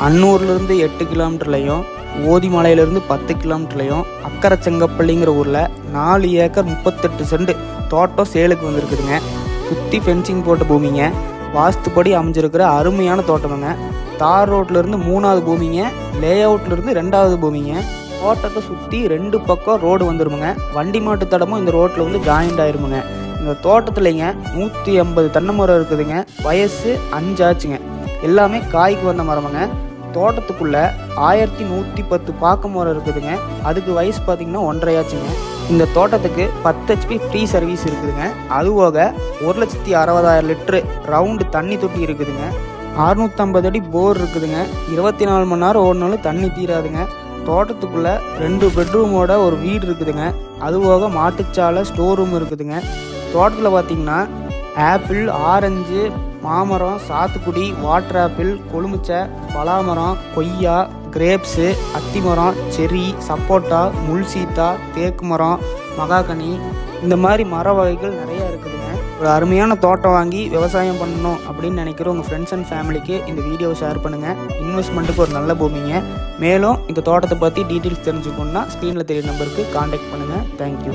அன்னூர்லேருந்து 8 கிலோமீட்டர்லையும் ஓதிமலையிலேருந்து 10 கிலோமீட்டர்லையும் அக்கரை செங்கப்பள்ளிங்கிற ஊரில் 4 acre 38 send தோட்டம் சேலுக்கு வந்திருக்குதுங்க. சுற்றி ஃபென்சிங் போட்ட பூமிங்க. வாஸ்துப்படி அமைஞ்சிருக்கிற அருமையான தோட்டமுங்க. தார் ரோட்லேருந்து 3வது பூமிங்க, லே அவுட்லேருந்து 2வது பூமிங்க. தோட்டத்தை சுற்றி 2 பக்கம் ரோடு வந்துருமுங்க. வண்டி மாட்டு தடமும் இந்த ரோட்டில் வந்து ஜாயிண்ட் ஆயிருமுங்க. இந்த தோட்டத்துலைங்க 180 தென்னை மரம் இருக்குதுங்க. வயசு 5 ஆச்சுங்க. எல்லாமே காய்க்கு வந்த மரமுங்க. தோட்டத்துக்குள்ளே 1110 பாக்கு மரம் இருக்குதுங்க. அதுக்கு வயசு பார்த்திங்கன்னா 1.5 ஆச்சுங்க. இந்த தோட்டத்துக்கு 10 HP ஃப்ரீ சர்வீஸ் இருக்குதுங்க. அதுபோக 1,60,000 லிட்டரு ரவுண்டு தண்ணி தொட்டி இருக்குதுங்க. 650 அடி போர் இருக்குதுங்க. 24 மணி நேரம் ஓடினாலும் தண்ணி தீராதுங்க. தோட்டத்துக்குள்ளே 2 பெட்ரூமோட ஒரு வீடு இருக்குதுங்க. அதுபோக மாட்டுச்சாலை, ஸ்டோர் ரூம் இருக்குதுங்க. தோட்டத்தில் பார்த்திங்கன்னா ஆப்பிள், ஆரஞ்சு, மாமரம், சாத்துக்குடி, வாட்டர் ஆப்பிள், கொழுமிச்சை, பலாமரம், கொய்யா, கிரேப்ஸு, அத்திமரம், செர்ரி, சப்போட்டா, முள்சீத்தா, தேக்கு மரம், மகாகனி, இந்த மாதிரி மர வகைகள் நிறையா இருக்குதுங்க. ஒரு அருமையான தோட்டம் வாங்கி விவசாயம் பண்ணணும் அப்படின்னு நினைக்கிற உங்கள் ஃப்ரெண்ட்ஸ் அண்ட் ஃபேமிலிக்கு இந்த வீடியோவை ஷேர் பண்ணுங்கள். இன்வெஸ்ட்மெண்ட்டுக்கு ஒரு நல்ல பூமிங்க. மேலும் இந்த தோட்டத்தை பற்றி டீட்டெயில்ஸ் தெரிஞ்சுக்கணுன்னா ஸ்க்ரீனில் தெரிய நம்பருக்கு காண்டாக்ட் பண்ணுங்கள். தேங்க்யூ.